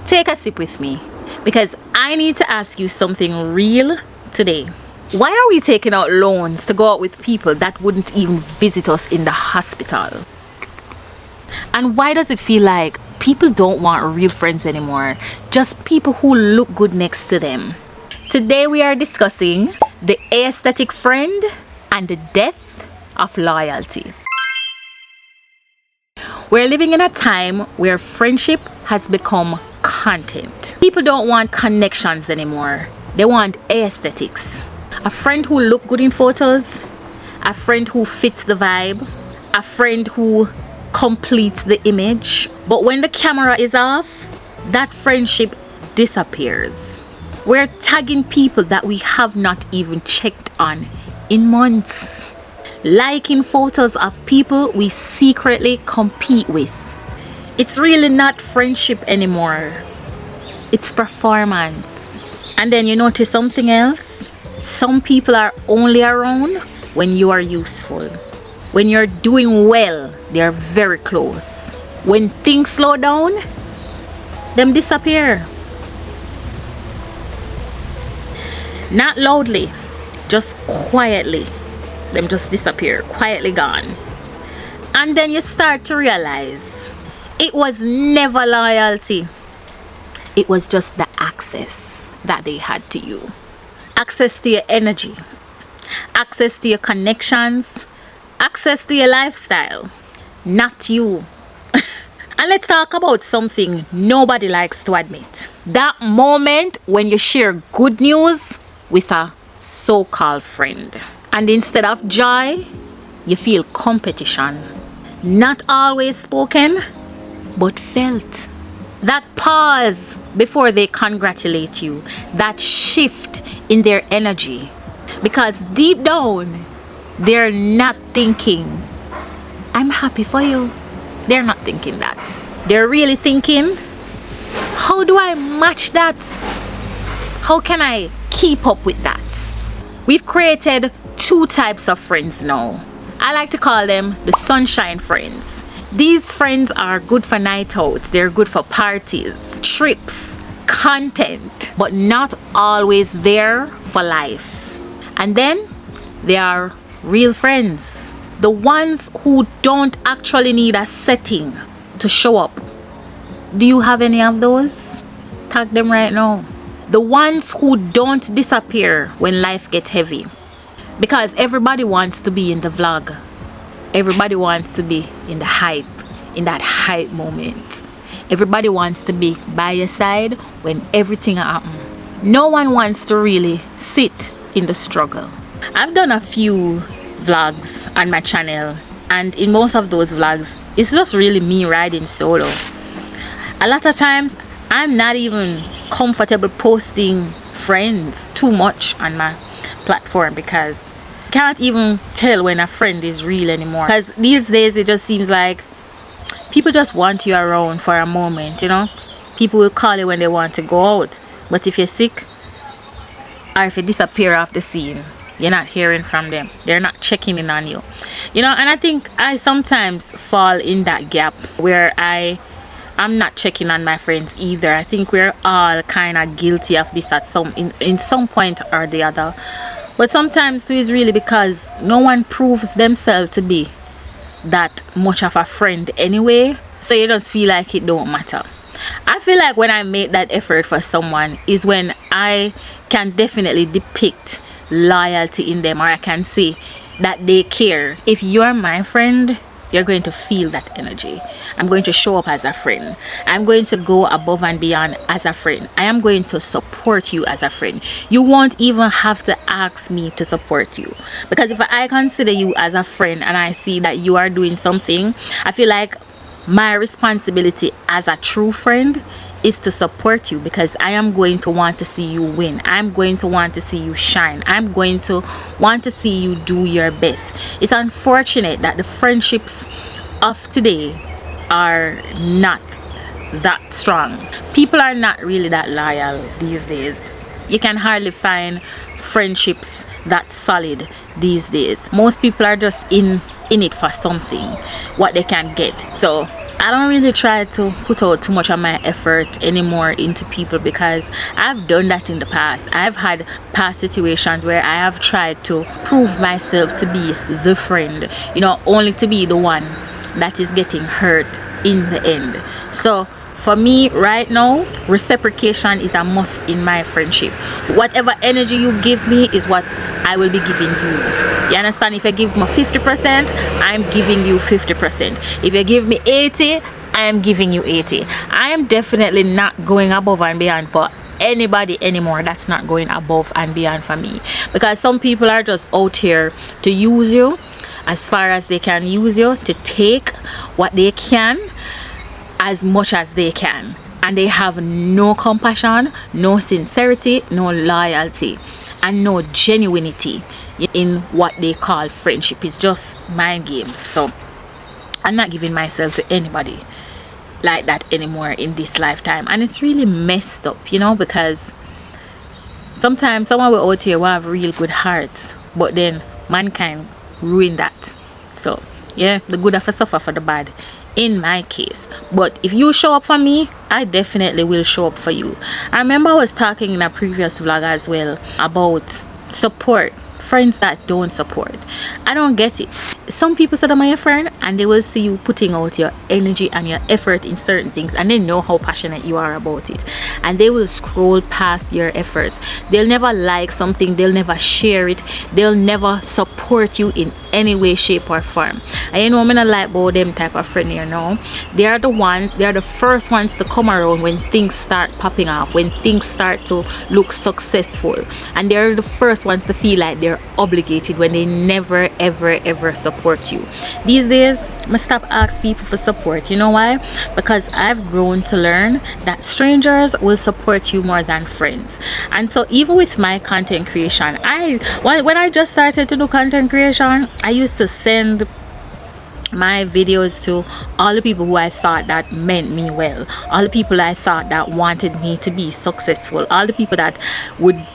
take a sip with me, because I need to ask you something real today. Why are we taking out loans to go out with people that wouldn't even visit us in the hospital? And why does it feel like people don't want real friends anymore, just people who look good next to them? Today we are discussing the aesthetic friend and the death of loyalty. We're living in a time where friendship has become content. People don't want connections anymore. They want aesthetics. A friend who looks good in photos, a friend who fits the vibe, a friend who completes the image. But when the camera is off, that friendship disappears. We're tagging people that we have not even checked on in months. Liking photos of people we secretly compete with. It's really not friendship anymore. It's performance. And then you notice something else? Some people are only around when you are useful. When you're doing well, they're very close. When things slow down, them disappear. Not loudly, just quietly. Them just disappear, quietly gone. And then you start to realize it was never loyalty. It was just the access that they had to you. Access to your energy, access to your connections, access to your lifestyle, not you. And let's talk about something nobody likes to admit. That moment when you share good news with a so-called friend, and instead of joy, you feel competition. Not always spoken, but felt. That pause before they congratulate you, that shift in their energy, because deep down they're not thinking I'm happy for you. They're not thinking that. They're really thinking, how do I match that? How can I keep up with that? We've created two types of friends now. I like to call them the sunshine friends. These friends are good for night outs, they're good for parties, trips, content, but not always there for life. And then there are real friends, the ones who don't actually need a setting to show up. Do you have any of those? Tag them right now. The ones who don't disappear when life gets heavy, because everybody wants to be in the vlog. Everybody wants to be in the hype, in that hype moment. Everybody wants to be by your side when everything happens. No one wants to really sit in the struggle. I've done a few vlogs on my channel, and in most of those vlogs, it's just really me riding solo. A lot of times, I'm not even comfortable posting friends too much on my platform, because can't even tell when a friend is real anymore. Because these days it just seems like people just want you around for a moment, you know. People will call you when they want to go out, but if you're sick or if you disappear off the scene, you're not hearing from them. They're not checking in on you, you know. And I think I sometimes fall in that gap where I'm not checking on my friends either. I think we're all kind of guilty of this at in some point or the other. But sometimes too is really because no one proves themselves to be that much of a friend anyway, so you just feel like it don't matter. I feel like when I make that effort for someone is when I can definitely depict loyalty in them, or I can see that they care. If you're my friend, you're going to feel that energy. I'm going to show up as a friend. I'm going to go above and beyond as a friend. I am going to support you as a friend. You won't even have to ask me to support you, because if I consider you as a friend and I see that you are doing something, I feel like my responsibility as a true friend is to support you, because I am going to want to see you win. I'm going to want to see you shine. I'm going to want to see you do your best. It's unfortunate that the friendships of today are not that strong. People are not really that loyal these days. You can hardly find friendships that solid these days. Most people are just in it for something, what they can get. So I don't really try to put out too much of my effort anymore into people, because I've done that in the past. I've had past situations where I have tried to prove myself to be the friend, you know, only to be the one that is getting hurt in the end. So for me right now, reciprocation is a must in my friendship. Whatever energy you give me is what I will be giving you. You understand? If you give me 50%, I'm giving you 50%. If you give me 80, I am giving you 80. I am definitely not going above and beyond for anybody anymore. That's not going above and beyond for me, because some people are just out here to use you as far as they can use you, to take what they can as much as they can, and they have no compassion, no sincerity, no loyalty, and no genuinity in what they call friendship. It's just mind games. So I'm not giving myself to anybody like that anymore in this lifetime, and it's really messed up, you know, because sometimes someone will out here will have real good hearts, but then mankind ruin that. So yeah, the good have to suffer for the bad in my case. But if you show up for me, I definitely will show up for you. I remember I was talking in a previous vlog as well about support, friends that don't support. I don't get it. Some people say I'm your friend and they will see you putting out your energy and your effort in certain things, and they know how passionate you are about it, and they will scroll past your efforts. They'll never like something, they'll never share it, they'll never support you in any way, shape or form. And you know, I'm not like about them type of friend, you know. They are the first ones to come around when things start popping off, when things start to look successful, and they're the first ones to feel like they're obligated when they never ever support you. These days I stop asking people for support. You know why? Because I've grown to learn that strangers will support you more than friends. And so even with my content creation, when I just started to do content creation, I used to send my videos to all the people who I thought that meant me well, all the people I thought that wanted me to be successful, all the people that would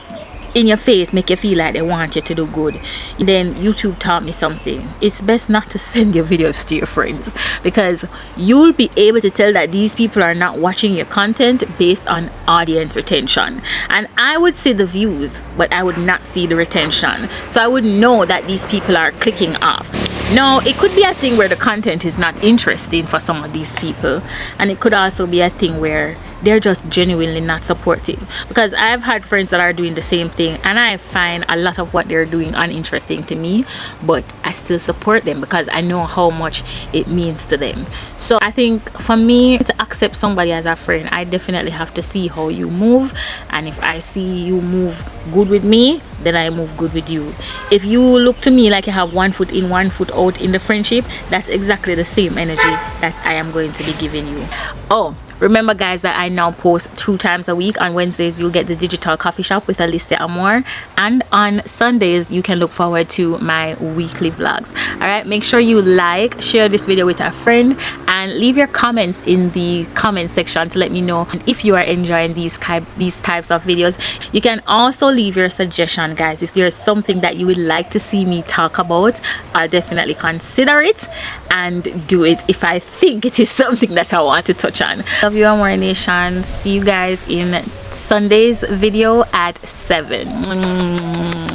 in your face make you feel like they want you to do good. And then YouTube taught me something. It's best not to send your videos to your friends, because you'll be able to tell that these people are not watching your content based on audience retention. And I would see the views, but I would not see the retention, so I would know that these people are clicking off. Now it could be a thing where the content is not interesting for some of these people, and it could also be a thing where they're just genuinely not supportive, because I've had friends that are doing the same thing and I find a lot of what they're doing uninteresting to me, but I still support them because I know how much it means to them. So I think for me to accept somebody as a friend, I definitely have to see how you move, and if I see you move good with me, then I move good with you. If you look to me like you have one foot in, one foot out in the friendship, that's exactly the same energy that I am going to be giving you. Oh, remember guys that I now post 2 times a week. On Wednesdays you'll get the digital coffee shop with Alicia Amor, and on Sundays you can look forward to my weekly vlogs. All right, make sure you like, share this video with a friend, and leave your comments in the comment section to let me know if you are enjoying these types of videos. You can also leave your suggestion, guys. If there's something that you would like to see me talk about, I'll definitely consider it and do it if I think it is something that I want to touch on. Love you, Amor Nation. See you guys in Sunday's video at 7.